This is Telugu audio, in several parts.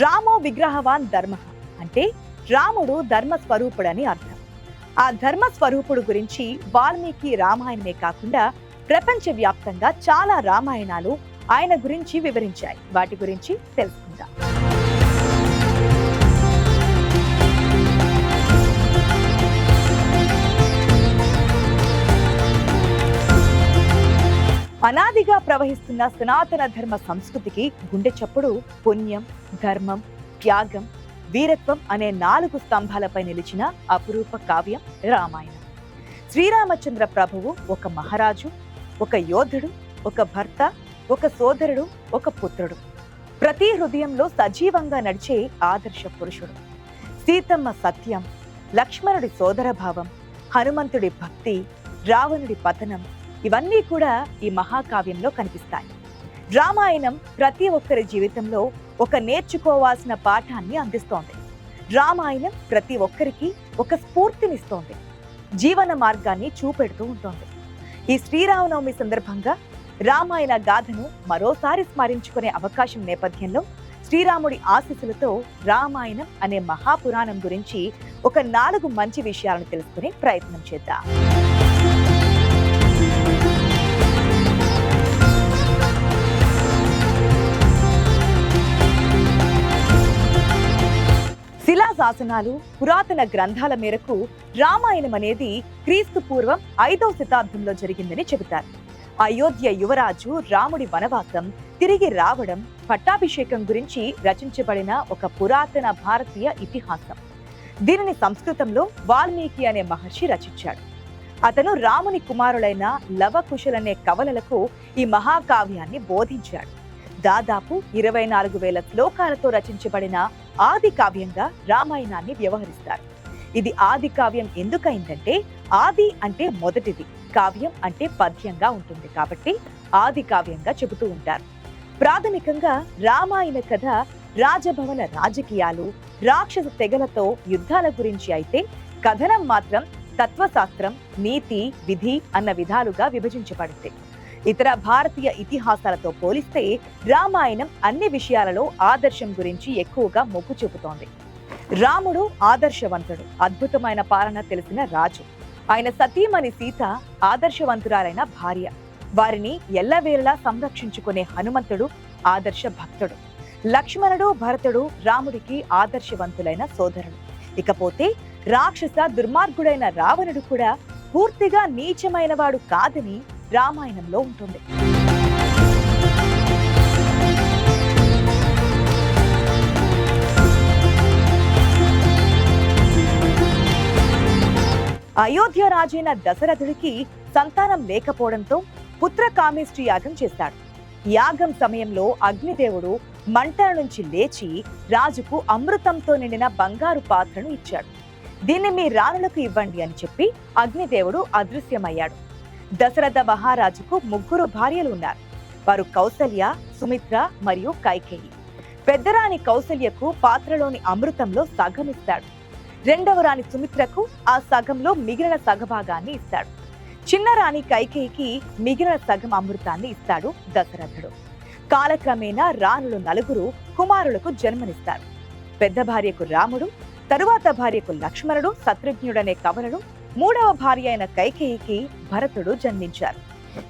రామో విగ్రహవాన్ ధర్మ అంటే రాముడు ధర్మస్వరూపుడని అర్థం. ఆ ధర్మస్వరూపుడు గురించి వాల్మీకి రామాయణమే కాకుండా ప్రపంచవ్యాప్తంగా చాలా రామాయణాలు ఆయన గురించి వివరించాయి. వాటి గురించి తెలుసుకుందాం. అనాదిగా ప్రవహిస్తున్న సనాతన ధర్మ సంస్కృతికి గుండె చప్పుడు పుణ్యం, ధర్మం, త్యాగం, వీరత్వం అనే 4 స్తంభాలపై నిలిచిన అపురూప కావ్యం రామాయణం. శ్రీరామచంద్ర ప్రభువు ఒక మహారాజు, ఒక యోధుడు, ఒక భర్త, ఒక సోదరుడు, ఒక పుత్రుడు. ప్రతి హృదయంలో సజీవంగా నడిచే ఆదర్శ పురుషుడు. సీతమ్మ సత్యం, లక్ష్మణుడి సోదరభావం, హనుమంతుడి భక్తి, రావణుడి పతనం ఇవన్నీ కూడా ఈ మహాకావ్యంలో కనిపిస్తాయి. రామాయణం ప్రతి ఒక్కరి జీవితంలో ఒక నేర్చుకోవాల్సిన పాఠాన్ని అందిస్తోంది. రామాయణం ప్రతి ఒక్కరికి ఒక స్ఫూర్తినిస్తోంది, జీవన మార్గాన్ని చూపెడుతూ ఉంటుంది. ఈ శ్రీరామనవమి సందర్భంగా రామాయణ గాథను మరోసారి స్మరించుకునే అవకాశం నేపథ్యంలో శ్రీరాముడి ఆశీస్సులతో రామాయణం అనే మహాపురాణం గురించి ఒక 4 మంచి విషయాలను తెలుసుకునే ప్రయత్నం చేద్దాం. శిలాశాసనాలు, పురాతన గ్రంథాల మేరకు రామాయణం అనేది క్రీస్తు పూర్వం 5వ శతాబ్దంలో జరిగిందని చెబుతారు. అయోధ్య యువరాజు రాముడి వనవాసం, తిరిగి రావడం, పట్టాభిషేకం గురించి రచించబడిన ఒక పురాతన భారతీయ ఇతిహాసం. దీనిని సంస్కృతంలో వాల్మీకి అనే మహర్షి రచించాడు. అతను రాముని కుమారులైన లవకుశులనే కవలలకు ఈ మహాకావ్యాన్ని బోధించాడు. దాదాపు 24,000 శ్లోకాలతో రచించబడిన ఆది కావ్యంగా రామాయణాన్ని వ్యవహరిస్తారు. ఇది ఆది కావ్యం ఎందుకైందంటే ఆది అంటే మొదటిది, కావ్యం అంటే పద్యంగా ఉంటుంది కాబట్టి ఆది కావ్యంగా చెబుతూ ఉంటారు. ప్రాథమికంగా రామాయణ కథ రాజభవన రాజకీయాలు, రాక్షస తెగలతో యుద్ధాల గురించి అయితే కథనం మాత్రం తత్వశాస్త్రం, నీతి, విధి అన్న విధాలుగా విభజించబడింది. ఇతర భారతీయ ఇతిహాసాలతో పోలిస్తే రామాయణం అన్ని విషయాలలో ఆదర్శం గురించి ఎక్కువగా మొగ్గు చూపుతోంది. రాముడు ఆదర్శవంతుడు, అద్భుతమైన పాలన తెలిసిన రాజు. ఆయన సతీమణి సీత ఆదర్శవంతురాలైన భార్య. వారిని ఎల్లవేళలా సంరక్షించుకునే హనుమంతుడు ఆదర్శ భక్తుడు. లక్ష్మణుడు, భరతుడు రాముడికి ఆదర్శవంతులైన సోదరుడు. ఇకపోతే రాక్షస దుర్మార్గుడైన రావణుడు కూడా పూర్తిగా నీచమైన వాడు కాదని రామాయణంలో ఉంటుంది. అయోధ్య రాజైన దశరథుడికి సంతానం లేకపోవడంతో పుత్రకామేష్టి యాగం చేశాడు. యాగం సమయంలో అగ్నిదేవుడు మంటల నుంచి లేచి రాజుకు అమృతంతో నిండిన బంగారు పాత్రను ఇచ్చాడు. దీన్ని మీ రాణులకు ఇవ్వండి అని చెప్పి అగ్నిదేవుడు అదృశ్యమయ్యాడు. దశరథ మహారాజుకు 3 భార్యలు ఉన్నారు. వారు కౌసల్య, సుమిత్ర మరియు కైకేయి. పెద్దరాణి కౌసల్యకు పాత్రలోని అమృతంలో సగం ఇస్తాడు. రెండవ రాణి సుమిత్రకు ఆ సగంలో మిగిలిన సగభాగాన్ని ఇస్తాడు. చిన్న రాణి కైకేయికి మిగిలిన సగం అమృతాన్ని ఇస్తాడు దశరథుడు. కాలక్రమేణా రాణులు 4 కుమారులకు జన్మనిస్తారు. పెద్ద భార్యకు రాముడు, తరువాత భార్యకు లక్ష్మణుడు, శత్రుఘ్నుడనే కవలుడు, 3వ భార్య అయిన కైకేయికి భరతుడు జన్మించారు.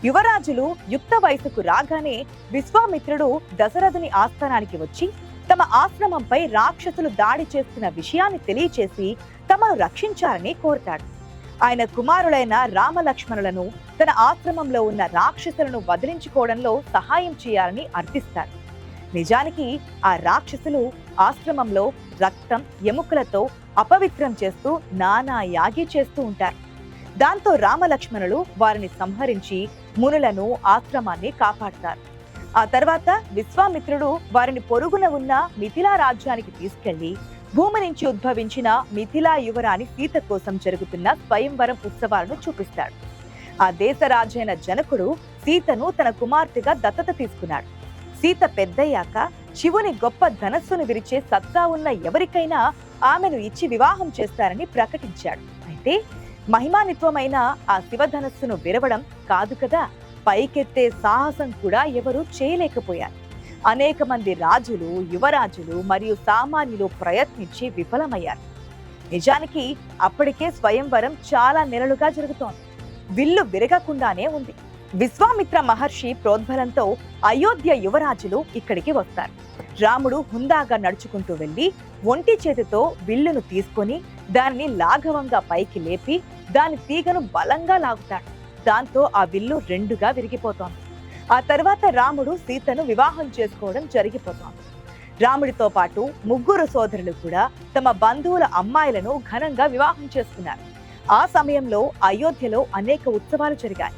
యువరాజులు యుక్త వయసుకు రాగానే విశ్వామిత్రుడు దశరథుని ఆస్థానానికి వచ్చి తమ ఆశ్రమంపై రాక్షసులు దాడి చేస్తున్న విషయాన్ని తెలియచేసి తమను రక్షించాలని కోరతాడు. ఆయన కుమారులైన రామలక్ష్మణులను తన ఆశ్రమంలో ఉన్న రాక్షసులను వదిలించుకోవడంలో సహాయం చేయాలని అర్థిస్తారు. నిజానికి ఆ రాక్షసులు ఆశ్రమంలో రక్తం, ఎముకలతో అపవిత్రం చేస్తూ నానా యాగి చేస్తూ ఉంటారు. దాంతో రామలక్ష్మణులు వారిని సంహరించి మునులను, ఆశ్రమాన్ని కాపాడతారు. ఆ తర్వాత విశ్వామిత్రుడు వారిని పొరుగున ఉన్న మిథిలా రాజ్యానికి తీసుకెళ్లి భూమి నుంచి ఉద్భవించిన మిథిలా యువరాణి సీత కోసం జరుగుతున్న స్వయంవరం ఉత్సవాలను చూపిస్తాడు. ఆ దేశ రాజైన జనకుడు సీతను తన కుమార్తెగా దత్తత తీసుకున్నాడు. సీత పెద్దయ్యాక శివుని గొప్ప ధనస్సును విరిచే సత్తా ఉన్న ఎవరికైనా ఆమెను ఇచ్చి వివాహం చేస్తారని ప్రకటించాడు. అయితే మహిమానిత్వమైన ఆ శివధనస్సును విరవడం కాదు కదా, పైకెత్తే సాహసం కూడా ఎవరూ చేయలేకపోయారు. అనేక మంది రాజులు, యువరాజులు మరియు సామాన్యులు ప్రయత్నించి విఫలమయ్యారు. నిజానికి అప్పటికే స్వయంవరం చాలా నెలలుగా జరుగుతోంది. విల్లు విరగకుండానే ఉంది. విశ్వామిత్ర మహర్షి ప్రోద్బలంతో అయోధ్య యువరాజులు ఇక్కడికి వస్తారు. రాముడు హుందాగా నడుచుకుంటూ వెళ్లి ఒంటి చేతితో విల్లును తీసుకొని దానిని లాఘవంగా పైకి లేపి దాని తీగను బలంగా లాగుతాడు. దాంతో ఆ విల్లు రెండుగా విరిగిపోతోంది. ఆ తర్వాత రాముడు సీతను వివాహం చేసుకోవడం జరిగిపోతోంది. రాముడితో పాటు ముగ్గురు సోదరులు కూడా తమ బంధువుల అమ్మాయిలను ఘనంగా వివాహం చేసుకున్నారు. ఆ సమయంలో అయోధ్యలో అనేక ఉత్సవాలు జరిగాయి.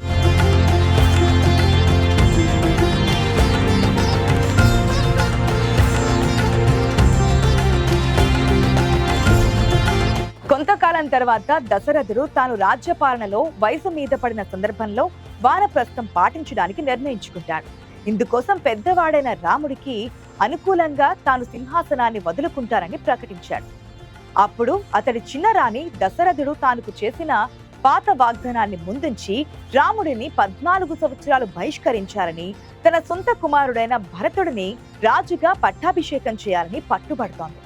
కొంతకాలం తర్వాత దశరథుడు తాను రాజ్యపాలనలో వయసు మీద పడిన సందర్భంలో వానప్రస్థం పాటించడానికి నిర్ణయించుకుంటాడు. ఇందుకోసం పెద్దవాడైన రాముడికి అనుకూలంగా తాను సింహాసనాన్ని వదులుకుంటానని ప్రకటించాడు. అప్పుడు అతడి చిన్నరాణి దశరథుడు తానుకు చేసిన పాత వాగ్దానాన్ని ముందుంచి రాముడిని 14 సంవత్సరాలు బహిష్కరించాలని, తన సొంత కుమారుడైన భరతుడిని రాజుగా పట్టాభిషేకం చేయాలని పట్టుబడుతోంది.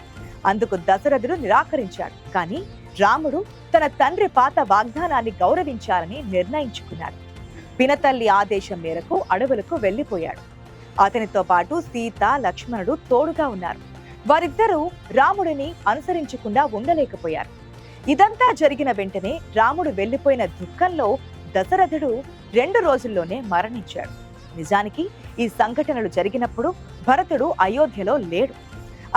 అందుకు దశరథుడు నిరాకరించాడు. కానీ రాముడు తన తండ్రి పాత వాగ్దానాన్ని గౌరవించాలని నిర్ణయించుకున్నాడు. పినతల్లి ఆదేశం మేరకు అడవులకు వెళ్లిపోయాడు. అతనితో పాటు సీత, లక్ష్మణుడు తోడుగా ఉన్నారు. వారిద్దరూ రాముడిని అనుసరించకుండా ఉండలేకపోయారు. ఇదంతా జరిగిన వెంటనే రాముడు వెళ్లిపోయిన దుఃఖంలో దశరథుడు 2 రోజుల్లోనే మరణించాడు. నిజానికి ఈ సంఘటనలు జరిగినప్పుడు భరతుడు అయోధ్యలో లేడు.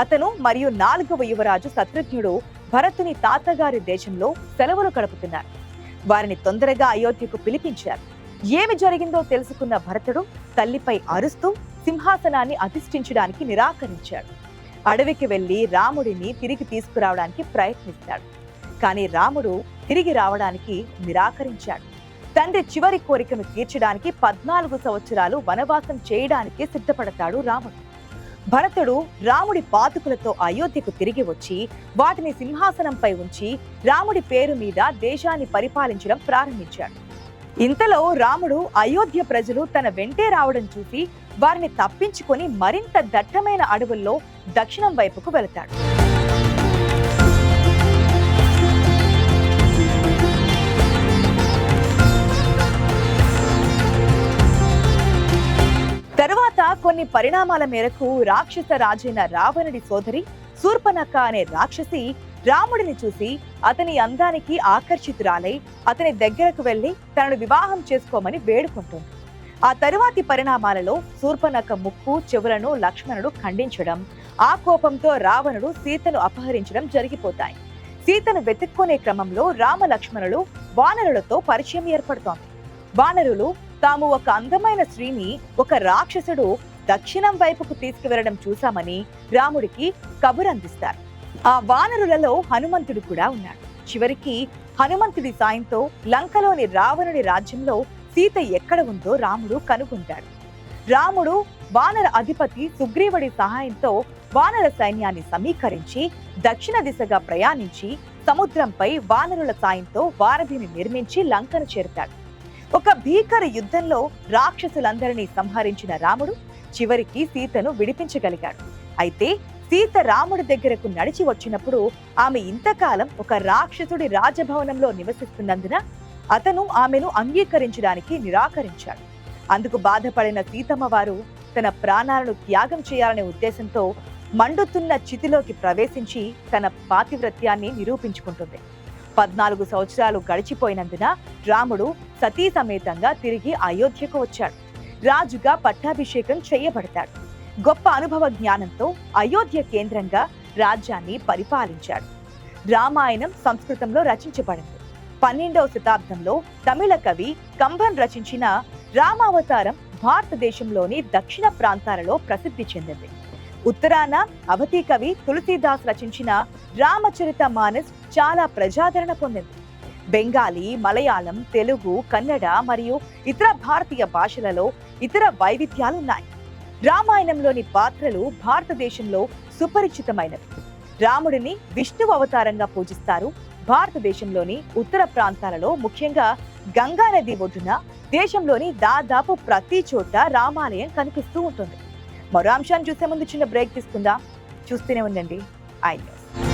అతను మరియు 4వ యువరాజు శత్రుఘ్నుడు భరతుని తాతగారి దేశంలో సెలవులు గడుపుతున్నారు. వారిని తొందరగా అయోధ్యకు పిలిపించారు. ఏమి జరిగిందో తెలుసుకున్న భరతుడు తల్లిపై అరుస్తూ సింహాసనాన్ని అధిష్ఠించడానికి నిరాకరించాడు. అడవికి వెళ్లి రాముడిని తిరిగి తీసుకురావడానికి ప్రయత్నిస్తాడు. కానీ రాముడు తిరిగి రావడానికి నిరాకరించాడు. తండ్రి చివరి కోరికను తీర్చడానికి 14 సంవత్సరాలు వనవాసం చేయడానికి సిద్ధపడతాడు రాముడు. భరతుడు రాముడి పాదుకులతో అయోధ్యకు తిరిగి వచ్చి వాటిని సింహాసనంపై ఉంచి రాముడి పేరు మీద దేశాన్ని పరిపాలించడం ప్రారంభించాడు. ఇంతలో రాముడు అయోధ్య ప్రజలు తన వెంటే రావడం చూసి వారిని తప్పించుకొని మరింత దట్టమైన అడవుల్లో దక్షిణం వైపుకు వెళతాడు. తరువాత కొన్ని పరిణామాల మేరకు రాక్షస రాజైన రావణుడి సోదరి శూర్పణఖ అనే రాక్షసి రాముడిని చూసి అతని అందానికి ఆకర్షితురాలై అతని దగ్గరకు వెళ్లి తనను వివాహం చేసుకోమని వేడుకుంటుంది. ఆ తరువాతి పరిణామాలలో శూర్పణఖ ముక్కు, చెవులను లక్ష్మణుడు ఖండించడం, ఆ కోపంతో రావణుడు సీతను అపహరించడం జరిగిపోతాయి. సీతను వెతుక్కునే క్రమంలో రామ లక్ష్మణులు వానరులతో పరిచయం ఏర్పడుతోంది. వానరులు తాము ఒక అందమైన స్త్రీని ఒక రాక్షసుడు దక్షిణం వైపుకు తీసుకువెళ్లడం చూశామని రాముడికి కబురందిస్తారు. ఆ వానరులలో హనుమంతుడు కూడా ఉన్నాడు. చివరికి హనుమంతుడి సాయంతో లంకలోని రావణుడి రాజ్యంలో సీత ఎక్కడ ఉందో రాముడు కనుగొంటాడు. రాముడు వానర అధిపతి సుగ్రీవుడి సహాయంతో వానర సైన్యాన్ని సమీకరించి దక్షిణ దిశగా ప్రయాణించి సముద్రంపై వానరుల సాయంతో వారధిని నిర్మించి లంకను చేరుతాడు. ఒక భీకర యుద్ధంలో రాక్షసులందరినీ సంహరించిన రాముడు చివరికి సీతను విడిపించగలిగాడు. అయితే సీత రాముడి దగ్గరకు నడిచి వచ్చినప్పుడు ఆమె ఇంతకాలం ఒక రాక్షసుడి రాజభవనంలో నివసిస్తున్నందున అతను ఆమెను అంగీకరించడానికి నిరాకరించాడు. అందుకు బాధపడిన సీతమ్మ వారు తన ప్రాణాలను త్యాగం చేయాలనే ఉద్దేశంతో మండుతున్న చితిలోకి ప్రవేశించి తన పాతివ్రత్యాన్ని నిరూపించుకుంటుంది. 14 సంవత్సరాలు గడిచిపోయినందున రాముడు సతీ సమేతంగా తిరిగి అయోధ్యకు వచ్చాడు. రాజుగా పట్టాభిషేకం చేయబడతాడు. గొప్ప అనుభవ జ్ఞానంతో అయోధ్య కేంద్రంగా రాజ్యాన్ని పరిపాలించాడు. రామాయణం సంస్కృతంలో రచించబడింది. 12వ శతాబ్దంలో తమిళ కవి కంబన్ రచించిన రామావతారం భారతదేశంలోని దక్షిణ ప్రాంతాలలో ప్రసిద్ధి చెందింది. ఉత్తరాన అవధి కవి తులసీదాస్ రచించిన రామచరిత మానస్ చాలా ప్రజాదరణ పొందింది. బెంగాలీ, మలయాళం, తెలుగు, కన్నడ మరియు ఇతర భారతీయ భాషలలో ఇతర వైవిధ్యాలున్నాయి. రామాయణంలోని పాత్రలు భారతదేశంలో సుపరిచితమైనవి. రాముడిని విష్ణు అవతారంగా పూజిస్తారు. భారతదేశంలోని ఉత్తర ప్రాంతాలలో ముఖ్యంగా గంగా నది ఒడ్డున దేశంలోని దాదాపు ప్రతి చోట రామాలయం కనిపిస్తూ ఉంటుంది. మరో అంశాన్ని చూసే ముందు చిన్న బ్రేక్ తీసుకుందాం. చూస్తూనే ఉండండి ఐ న్యూస్.